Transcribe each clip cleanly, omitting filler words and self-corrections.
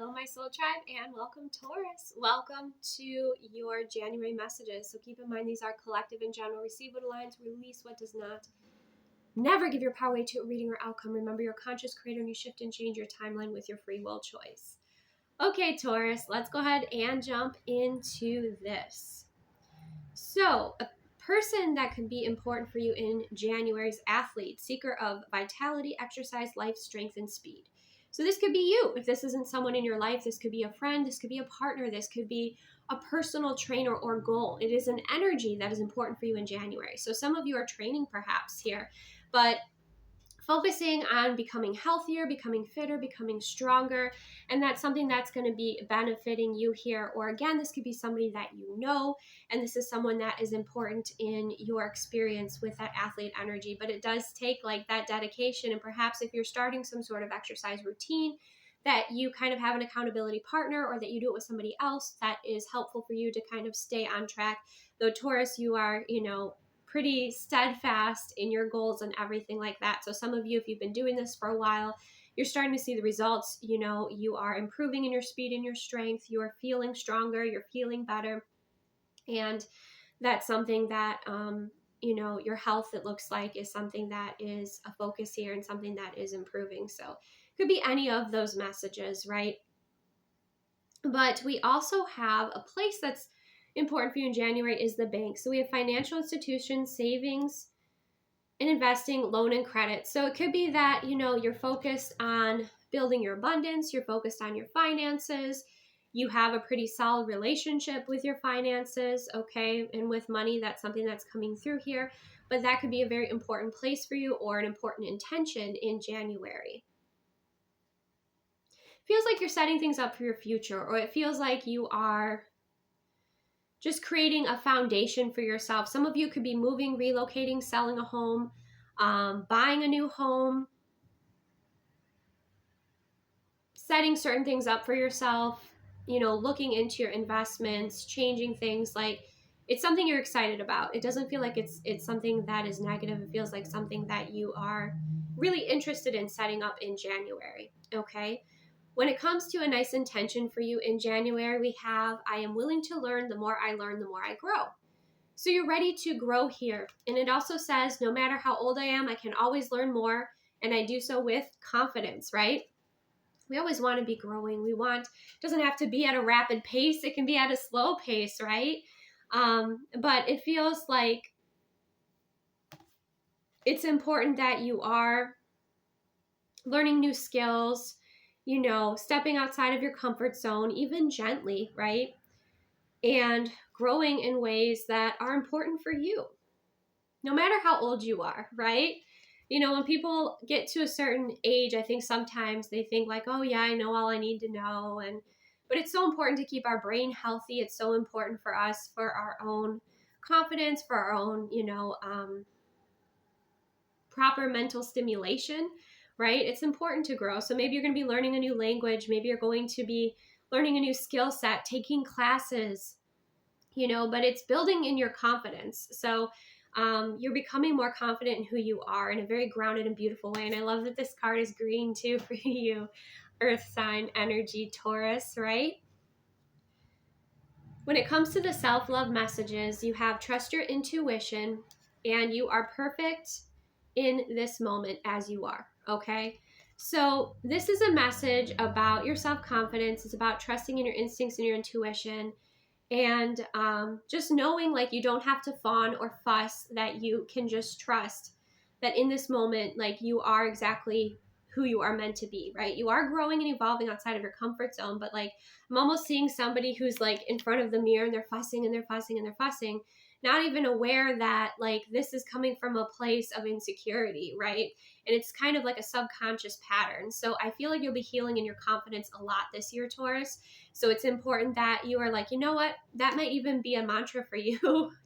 Hello, my soul tribe, and welcome, Taurus. Welcome to your January messages. So keep in mind, these are collective in general. Receive what aligns, release what does not. Never give your power away to a reading or outcome. Remember, you're a conscious creator and you shift and change your timeline with your free will choice. Okay, Taurus, let's go ahead and jump into this. So, a person that could be important for you in January is athlete, seeker of vitality, exercise, life, strength, and speed. So this could be you. If this isn't someone in your life, this could be a friend, this could be a partner, this could be a personal trainer or goal. It is an energy that is important for you in January. So some of you are training perhaps here, but focusing on becoming healthier, becoming fitter, becoming stronger. And that's something that's going to be benefiting you here. Or again, this could be somebody that you know, and this is someone that is important in your experience with that athlete energy. But it does take like that dedication. And perhaps if you're starting some sort of exercise routine, that you kind of have an accountability partner or that you do it with somebody else, that is helpful for you to kind of stay on track. Though Taurus, you are, pretty steadfast in your goals and everything like that. So some of you, if you've been doing this for a while, you're starting to see the results. You are improving in your speed and your strength. You are feeling stronger. You're feeling better. And that's something that, your health, it looks like, is something that is a focus here and something that is improving. So it could be any of those messages, right? But we also have a place that's important for you in January is the bank. So we have financial institutions, savings, and investing, loan and credit. So it could be that, you're focused on building your abundance, you're focused on your finances, you have a pretty solid relationship with your finances, okay? And with money, that's something that's coming through here. But that could be a very important place for you or an important intention in January. Feels like you're setting things up for your future, or it feels like you are just creating a foundation for yourself. Some of you could be moving, relocating, selling a home, buying a new home, setting certain things up for yourself, looking into your investments, changing things. Like, it's something you're excited about. It doesn't feel like it's something that is negative. It feels like something that you are really interested in setting up in January, okay? When it comes to a nice intention for you in January, we have, I am willing to learn. The more I learn, the more I grow. So you're ready to grow here. And it also says, no matter how old I am, I can always learn more. And I do so with confidence, right? We always want to be growing. It doesn't have to be at a rapid pace. It can be at a slow pace, right? But it feels like it's important that you are learning new skills, stepping outside of your comfort zone, even gently, right? And growing in ways that are important for you, no matter how old you are, right? When people get to a certain age, I think sometimes they think like, oh yeah, I know all I need to know. But it's so important to keep our brain healthy. It's so important for us, for our own confidence, for our own, proper mental stimulation, right? It's important to grow. So maybe you're going to be learning a new language. Maybe you're going to be learning a new skill set, taking classes, but it's building in your confidence. So you're becoming more confident in who you are in a very grounded and beautiful way. And I love that this card is green too for you, Earth sign energy, Taurus, right? When it comes to the self-love messages, you have trust your intuition and you are perfect in this moment as you are, okay? So this is a message about your self-confidence. It's about trusting in your instincts and your intuition. And just knowing like you don't have to fawn or fuss, that you can just trust that in this moment, like you are exactly who you are meant to be, right? You are growing and evolving outside of your comfort zone, but like I'm almost seeing somebody who's like in front of the mirror and they're fussing and they're fussing and they're fussing, not even aware that like this is coming from a place of insecurity, right? And it's kind of like a subconscious pattern. So I feel like you'll be healing in your confidence a lot this year, Taurus. So it's important that you are like, you know what, that might even be a mantra for you.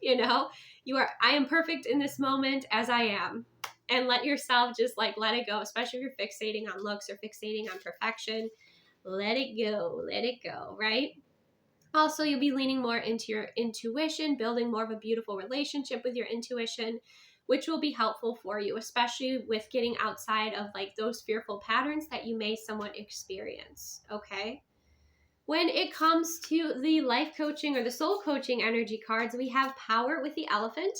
I am perfect in this moment as I am. And let yourself just like let it go, especially if you're fixating on looks or fixating on perfection. Let it go, right? Also, you'll be leaning more into your intuition, building more of a beautiful relationship with your intuition, which will be helpful for you, especially with getting outside of like those fearful patterns that you may somewhat experience, okay? When it comes to the life coaching or the soul coaching energy cards, we have power with the elephant.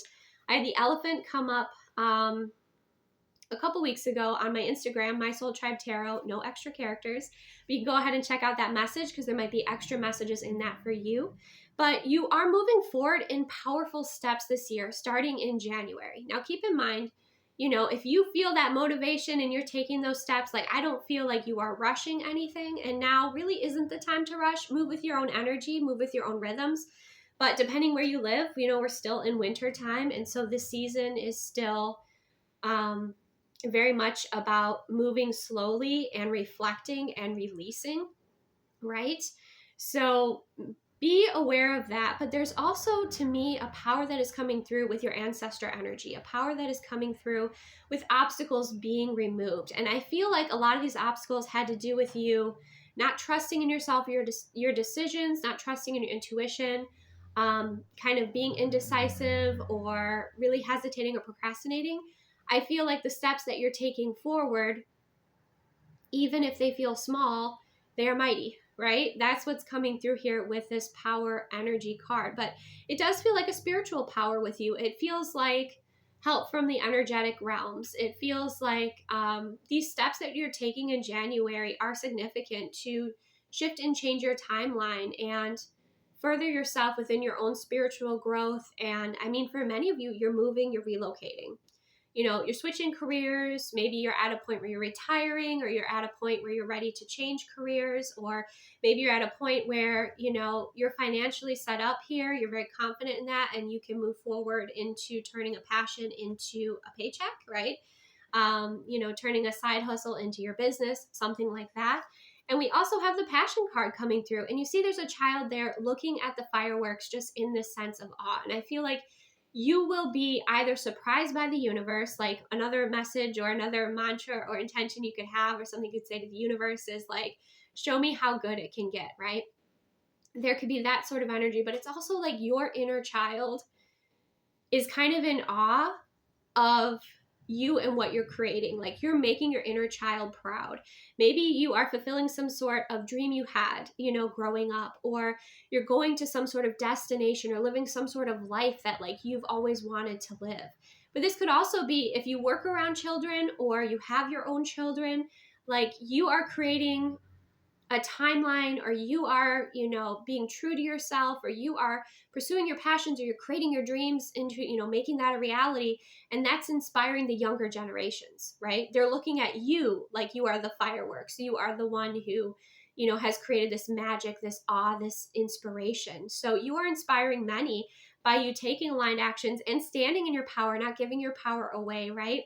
I had the elephant come up a couple weeks ago on my Instagram, My Soul Tribe Tarot, no extra characters. But you can go ahead and check out that message because there might be extra messages in that for you. But you are moving forward in powerful steps this year, starting in January. Now, keep in mind, if you feel that motivation and you're taking those steps, like I don't feel like you are rushing anything, and now really isn't the time to rush. Move with your own energy, move with your own rhythms. But depending where you live, we're still in winter time, and so this season is still very much about moving slowly and reflecting and releasing, right? So be aware of that. But there's also, to me, a power that is coming through with your ancestor energy, a power that is coming through with obstacles being removed. And I feel like a lot of these obstacles had to do with you not trusting in yourself, your decisions, not trusting in your intuition, kind of being indecisive or really hesitating or procrastinating. I feel like the steps that you're taking forward, even if they feel small, they are mighty, right? That's what's coming through here with this power energy card. But it does feel like a spiritual power with you. It feels like help from the energetic realms. It feels like these steps that you're taking in January are significant to shift and change your timeline and further yourself within your own spiritual growth. And I mean, for many of you, you're moving, you're relocating. You're switching careers. Maybe you're at a point where you're retiring, or you're at a point where you're ready to change careers, or maybe you're at a point where, you're financially set up here. You're very confident in that, and you can move forward into turning a passion into a paycheck, right? Turning a side hustle into your business, something like that. And we also have the passion card coming through, and you see there's a child there looking at the fireworks just in this sense of awe. And I feel like you will be either surprised by the universe, like another message or another mantra or intention you could have, or something you could say to the universe is like, show me how good it can get, right? There could be that sort of energy, but it's also like your inner child is kind of in awe of you and what you're creating. Like you're making your inner child proud. Maybe you are fulfilling some sort of dream you had, growing up, or you're going to some sort of destination or living some sort of life that like you've always wanted to live. But this could also be if you work around children or you have your own children, like you are creating a timeline, or you are, being true to yourself, or you are pursuing your passions, or you're creating your dreams into, making that a reality. And that's inspiring the younger generations, right? They're looking at you like you are the fireworks. You are the one who, has created this magic, this awe, this inspiration. So you are inspiring many by you taking aligned actions and standing in your power, not giving your power away, right?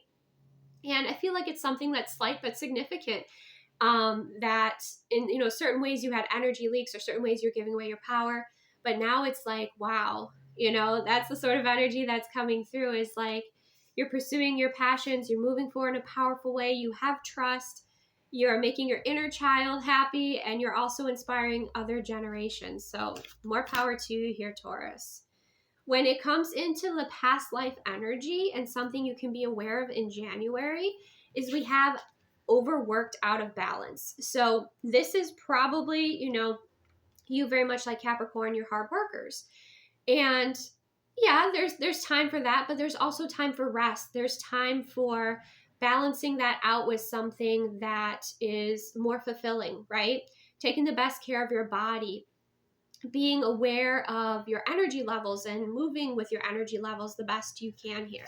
And I feel like it's something that's slight but significant. That in certain ways you had energy leaks, or certain ways you're giving away your power, but now it's like, wow, that's the sort of energy that's coming through, is like you're pursuing your passions, you're moving forward in a powerful way, you have trust, you're making your inner child happy, and you're also inspiring other generations. So more power to you here, Taurus. When it comes into the past life energy, and something you can be aware of in January, is we have overworked, out of balance. So this is probably, you very much like Capricorn, you're hard workers. And yeah, there's time for that, but there's also time for rest. There's time for balancing that out with something that is more fulfilling, right? Taking the best care of your body, being aware of your energy levels and moving with your energy levels the best you can here.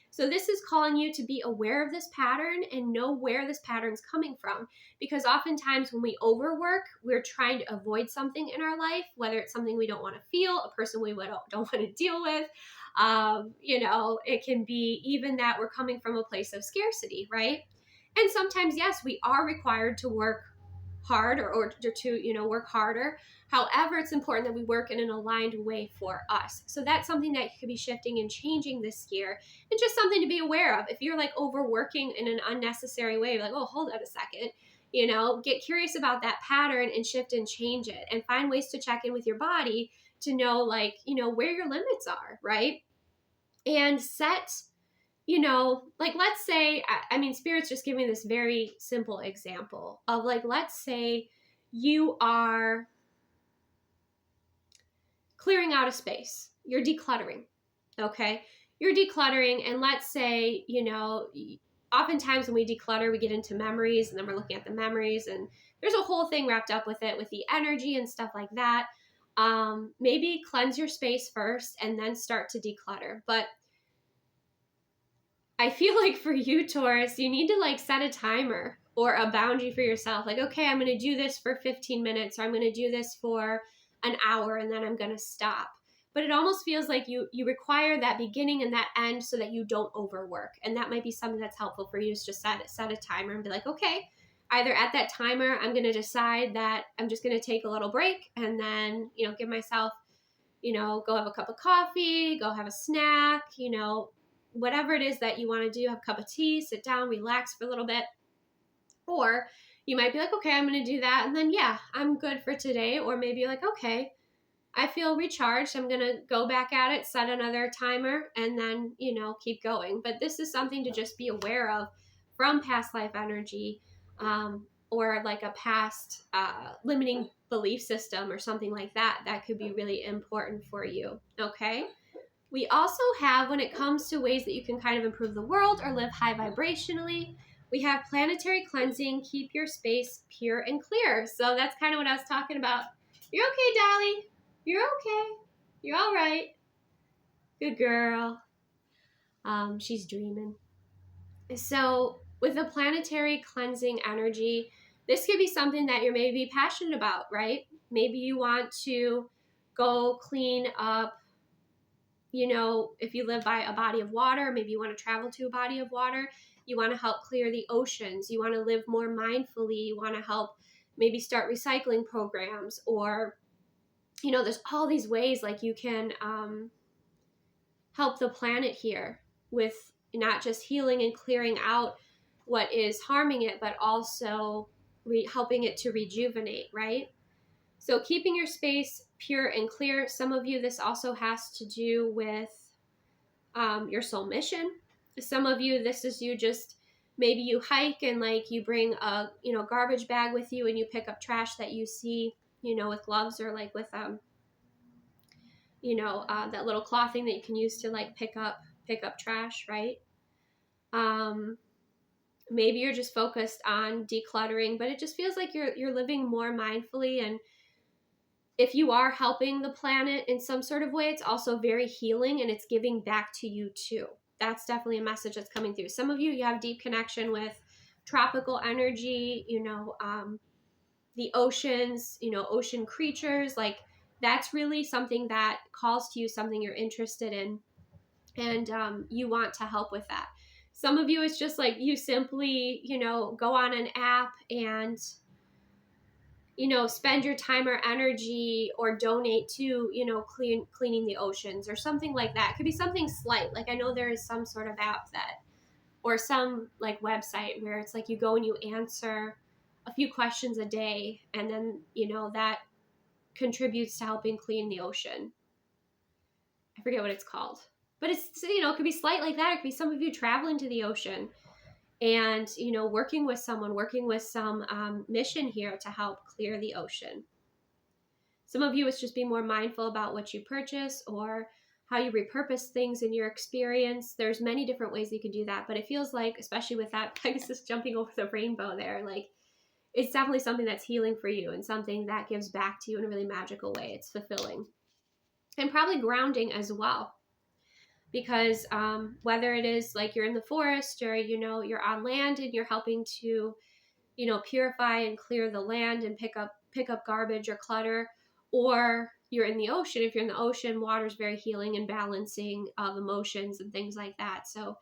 So this is calling you to be aware of this pattern and know where this pattern's coming from. Because oftentimes when we overwork, we're trying to avoid something in our life, whether it's something we don't want to feel, a person we don't want to deal with. It can be even that we're coming from a place of scarcity, right? And sometimes, yes, we are required to work hard or to work harder. However, it's important that we work in an aligned way for us. So that's something that you could be shifting and changing this year, and just something to be aware of. If you're like overworking in an unnecessary way, you're like, oh, hold on a second, get curious about that pattern and shift and change it, and find ways to check in with your body to know, like, where your limits are, right? And set, like, let's say, Spirit's just giving this very simple example of, like, let's say you are clearing out a space. You're decluttering, okay? You're decluttering, and let's say, oftentimes when we declutter, we get into memories, and then we're looking at the memories, and there's a whole thing wrapped up with it, with the energy and stuff like that. Maybe cleanse your space first and then start to declutter. But I feel like for you, Taurus, you need to set a timer or a boundary for yourself. Like, okay, I'm going to do this for 15 minutes, or I'm going to do this for an hour, and then I'm going to stop. But it almost feels like you require that beginning and that end so that you don't overwork. And that might be something that's helpful for you, is just set a timer and be like, okay, either at that timer, I'm going to decide that I'm just going to take a little break, and then, give myself, go have a cup of coffee, go have a snack, whatever it is that you want to do, have a cup of tea, sit down, relax for a little bit. Or you might be like, okay, I'm going to do that, and then, yeah, I'm good for today. Or maybe you're like, okay, I feel recharged, I'm going to go back at it, set another timer, and then, keep going. But this is something to just be aware of from past life energy, or like a past limiting belief system or something like that. That could be really important for you, okay? We also have, when it comes to ways that you can kind of improve the world or live high vibrationally, we have planetary cleansing, keep your space pure and clear. So that's kind of what I was talking about. You're okay, Dolly. You're okay. You're all right. Good girl. She's dreaming. So with the planetary cleansing energy, this could be something that you're maybe passionate about, right? Maybe you want to go clean up, if you live by a body of water, maybe you want to travel to a body of water. You want to help clear the oceans. You want to live more mindfully. You want to help maybe start recycling programs, or, there's all these ways like you can help the planet here with not just healing and clearing out what is harming it, but also helping it to rejuvenate, right? So keeping your space pure and clear. Some of you, this also has to do with your soul mission. Some of you, this is you just, maybe you hike and you bring a, garbage bag with you, and you pick up trash that you see, with gloves, or with, that little cloth thing that you can use to pick up trash, right? Maybe you're just focused on decluttering, but it just feels like you're living more mindfully. And if you are helping the planet in some sort of way, it's also very healing, and it's giving back to you too. That's definitely a message that's coming through. Some of you have deep connection with tropical energy, the oceans, ocean creatures. That's really something that calls to you, something you're interested in, and you want to help with that. Some of you, it's just you simply, go on an app and, spend your time or energy, or donate to, cleaning the oceans or something like that. It could be something slight. I know there is some sort of app that, or some website where it's you go and you answer a few questions a day, and then, that contributes to helping clean the ocean. I forget what it's called, but it's, it could be slight like that. It could be some of you traveling to the ocean and, working with some mission here to help clear the ocean. Some of you, it's just being more mindful about what you purchase or how you repurpose things in your experience. There's many different ways you can do that, but it feels like, especially with that Pegasus jumping over the rainbow there, it's definitely something that's healing for you and something that gives back to you in a really magical way. It's fulfilling and probably grounding as well. Because whether it is you're in the forest, or, you're on land and you're helping to, purify and clear the land and pick up garbage or clutter, or you're in the ocean. If you're in the ocean, water is very healing and balancing of emotions and things like that. So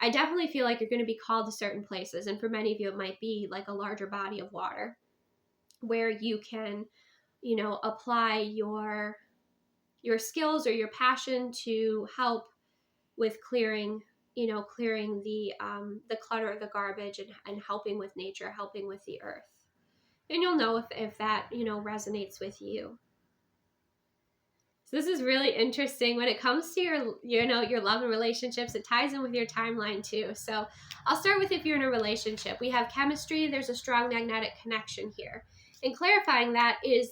I definitely feel like you're going to be called to certain places. And for many of you, it might be a larger body of water where you can, apply your skills or your passion to help with clearing the clutter, the garbage, and helping with nature, helping with the earth. And you'll know if that, resonates with you. So this is really interesting when it comes to your love and relationships. It ties in with your timeline too. So I'll start with if you're in a relationship. We have chemistry. There's a strong magnetic connection here. And clarifying that is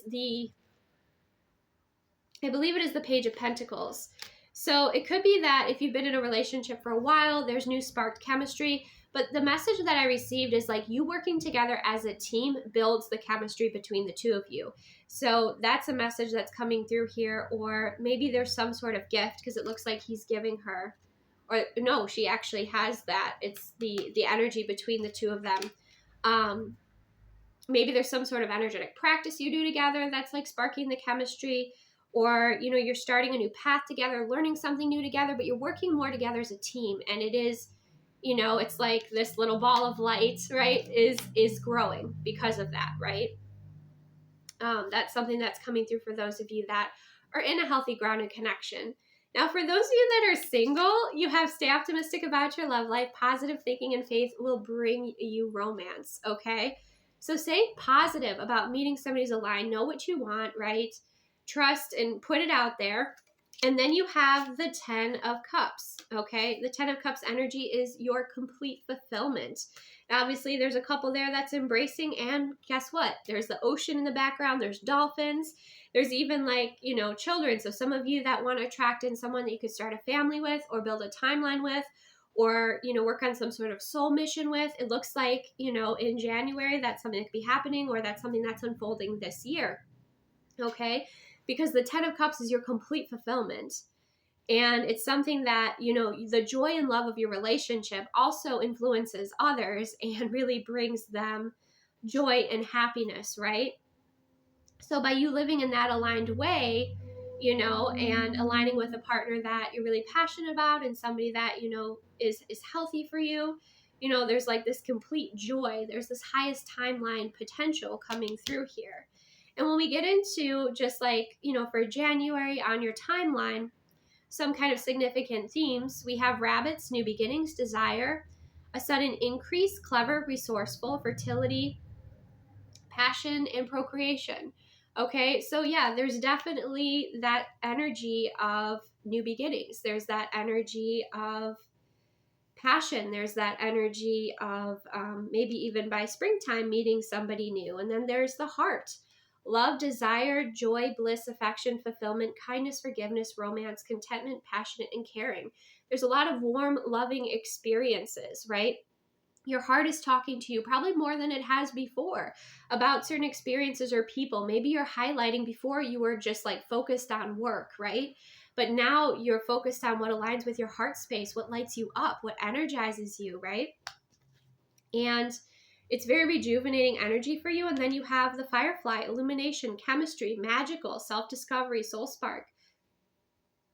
I believe it is the Page of Pentacles. So it could be that if you've been in a relationship for a while, there's new sparked chemistry. But the message that I received is like you working together as a team builds the chemistry between the two of you. So that's a message that's coming through here. Or maybe there's some sort of gift, because it looks like he's giving her, or no, she actually has that. It's the energy between the two of them. Maybe there's some sort of energetic practice you do together that's like sparking the chemistry, or, you know, you're starting a new path together, learning something new together, but you're working more together as a team. And it is, you know, it's like this little ball of light, right, is growing because of that, right? That's something that's coming through for those of you that are in a healthy, grounded connection. Now, for those of you that are single, you have stay optimistic about your love life. Positive thinking and faith will bring you romance, okay? So stay positive about meeting somebody who's aligned. Know what you want, right? Trust and put it out there. And then you have the 10 of Cups, okay? The 10 of Cups energy is your complete fulfillment. Obviously, there's a couple there that's embracing, and guess what? There's the ocean in the background. There's dolphins. There's even like, you know, children. So some of you that want to attract in someone that you could start a family with or build a timeline with, or, you know, work on some sort of soul mission with. It looks like, you know, in January, that's something that could be happening, or that's something that's unfolding this year, okay? Because the 10 of Cups is your complete fulfillment. And it's something that, you know, the joy and love of your relationship also influences others and really brings them joy and happiness, right? So by you living in that aligned way, you know, and aligning with a partner that you're really passionate about and somebody that, you know, is healthy for you, you know, there's like this complete joy. There's this highest timeline potential coming through here. And when we get into just like, you know, for January on your timeline, some kind of significant themes, we have rabbits, new beginnings, desire, a sudden increase, clever, resourceful, fertility, passion, and procreation. Okay, so yeah, there's definitely that energy of new beginnings. There's that energy of passion. There's that energy of maybe even by springtime meeting somebody new. And then there's the heart. Love, desire, joy, bliss, affection, fulfillment, kindness, forgiveness, romance, contentment, passionate, and caring. There's a lot of warm, loving experiences, right? Your heart is talking to you probably more than it has before about certain experiences or people. Maybe you're highlighting, before you were just like focused on work, right? But now you're focused on what aligns with your heart space, what lights you up, what energizes you, right? And it's very rejuvenating energy for you. And then you have the firefly, illumination, chemistry, magical, self-discovery, soul spark,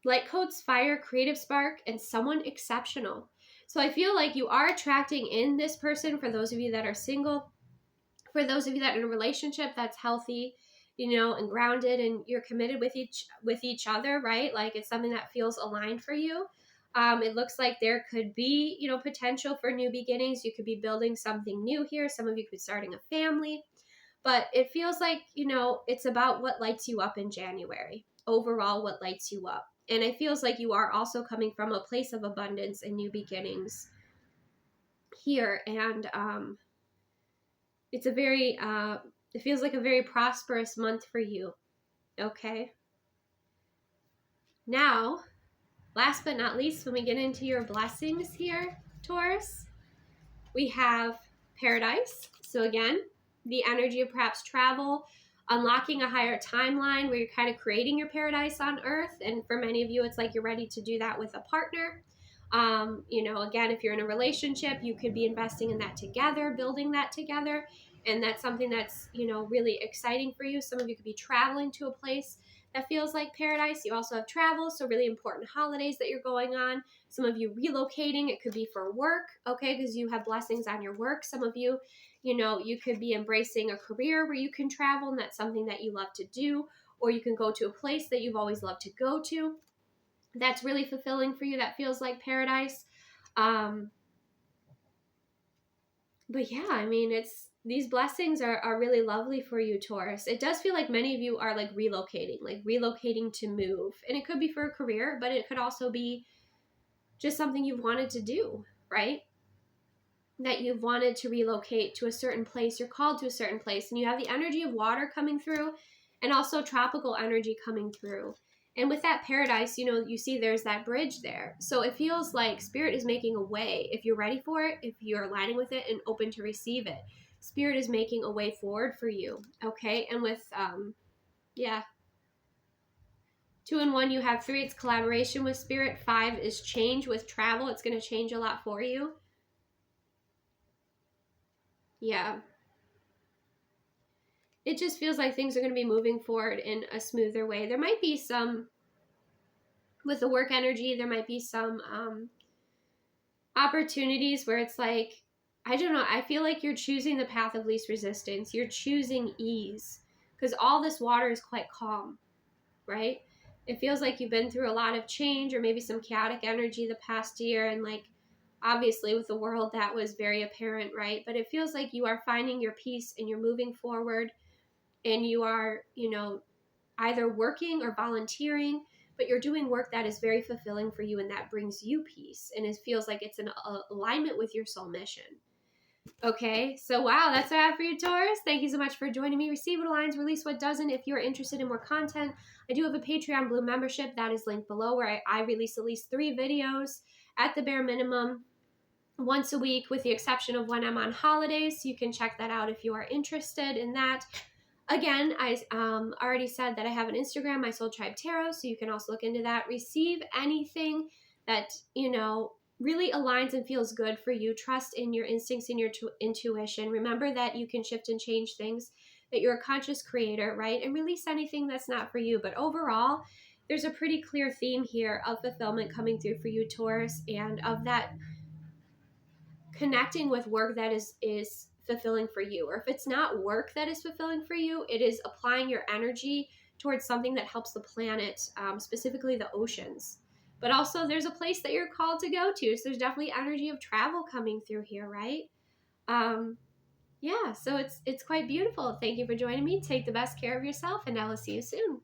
light codes, fire, creative spark, and someone exceptional. So I feel like you are attracting in this person, for those of you that are single, for those of you that are in a relationship that's healthy, you know, and grounded, and you're committed with each other, right? Like it's something that feels aligned for you. It looks like there could be, you know, potential for new beginnings. You could be building something new here. Some of you could be starting a family, but it feels like, you know, it's about what lights you up in January. Overall, what lights you up. And it feels like you are also coming from a place of abundance and new beginnings here. And it's a very, it feels like a very prosperous month for you. Okay. Now, last but not least, when we get into your blessings here, Taurus, we have paradise. So again, the energy of perhaps travel, unlocking a higher timeline where you're kind of creating your paradise on earth. And for many of you, it's like you're ready to do that with a partner. You know, again, if you're in a relationship, you could be investing in that together, building that together. And that's something that's, you know, really exciting for you. Some of you could be traveling to a place that feels like paradise. You also have travel, so really important holidays that you're going on. Some of you relocating, it could be for work, okay, because you have blessings on your work. Some of you, you know, you could be embracing a career where you can travel, and that's something that you love to do, or you can go to a place that you've always loved to go to. That's really fulfilling for you. That feels like paradise. But yeah, I mean, these blessings are really lovely for you, Taurus. It does feel like many of you are like relocating to move. And it could be for a career, but it could also be just something you've wanted to do, right? That you've wanted to relocate to a certain place. You're called to a certain place, and you have the energy of water coming through and also tropical energy coming through. And with that paradise, you know, you see there's that bridge there. So it feels like Spirit is making a way. If you're ready for it, if you're aligning with it and open to receive it, Spirit is making a way forward for you. Okay. And with, 2 and 1, you have 3, it's collaboration with Spirit. 5 is change with travel. It's going to change a lot for you. Yeah. It just feels like things are going to be moving forward in a smoother way. There might be some, with the work energy, there might be some opportunities where it's like, I don't know, I feel like you're choosing the path of least resistance. You're choosing ease because all this water is quite calm, right? It feels like you've been through a lot of change or maybe some chaotic energy the past year. And like, obviously with the world, that was very apparent, right? But it feels like you are finding your peace and you're moving forward and you are, you know, either working or volunteering, but you're doing work that is very fulfilling for you and that brings you peace. And it feels like it's in alignment with your soul mission. Okay, so wow, that's what I have for you, Taurus. Thank you so much for joining me. Receive what aligns, release what doesn't. If you're interested in more content, I do have a Patreon Blue membership that is linked below where I release at least 3 videos at the bare minimum once a week, with the exception of when I'm on holidays. So you can check that out if you are interested in that. Again, I already said that I have an Instagram, my Soul Tribe Tarot, so you can also look into that. Receive anything that, you know, really aligns and feels good for you. Trust in your instincts and your intuition. Remember that you can shift and change things, that you're a conscious creator, right? And release anything that's not for you. But overall, there's a pretty clear theme here of fulfillment coming through for you, Taurus, and of that connecting with work that is fulfilling for you. Or if it's not work that is fulfilling for you, it is applying your energy towards something that helps the planet, specifically the oceans. But also there's a place that you're called to go to. So there's definitely energy of travel coming through here, right? Yeah, so it's quite beautiful. Thank you for joining me. Take the best care of yourself, and I will see you soon.